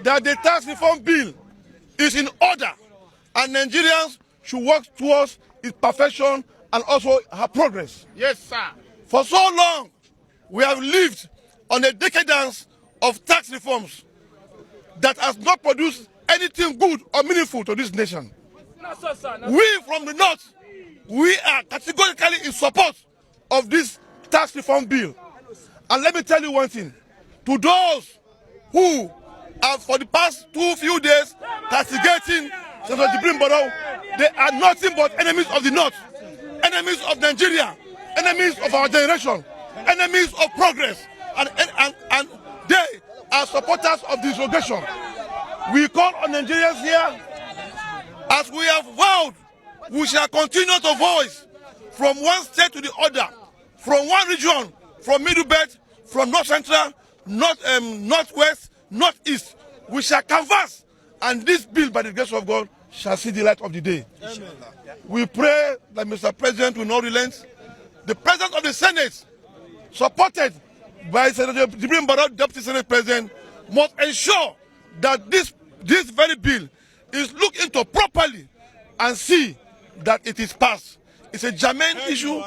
That the tax reform bill is in order and Nigerians should work towards its perfection and also her progress. Yes, sir. For so long, we have lived on a decadence of tax reforms that has not produced anything good or meaningful to this nation. We from the north, we are categorically in support of this tax reform bill. And let me tell you one thing, to those who have for the past few days castigating Senator Jibrin Barrow, they are nothing but enemies of the north, enemies of Nigeria, enemies of our generation, enemies of progress, and they are supporters of this disrogation. We call on Nigerians here, as we have vowed, we shall continue to voice from one state to the other, from one region, from Middle Belt, from North Central, Northwest, Northeast. We shall canvass, and this bill, by the grace of God, shall see the light of the day. Amen. We pray that Mr. President will not relent. The President of the Senate, supported by Senator Jibrin Barrow, Deputy Senate President, must ensure that this very bill is looked into properly and see that it is passed. It's a germane issue.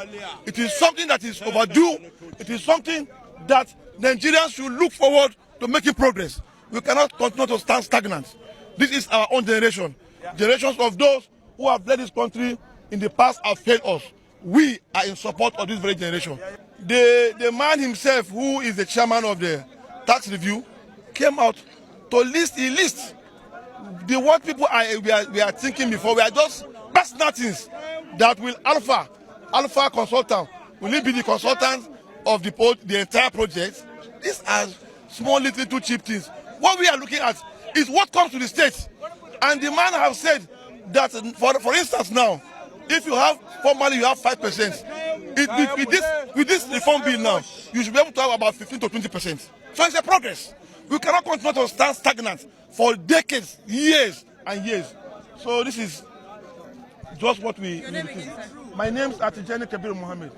It is something that is overdue. It is something that Nigerians should look forward to making progress. We cannot continue to stand stagnant. This is our own generation. Generations of those who have led this country in the past have failed us. We are in support of this very generation. The man himself, who is the chairman of the tax review, came out to list what people we are thinking before. We are just personal things that will Alpha consultant. Will it be the consultant of the entire project? These are small, little, cheap things. What we are looking at is what comes to the state. And the man has said that, for instance, now, if you have formally you have 5%, with this reform bill now, you should be able to have about 15 to 20%. So it's a progress. We cannot continue to stand stagnant for decades, years and years. So this is just what we need. My name is Atijani Kabir Mohammed.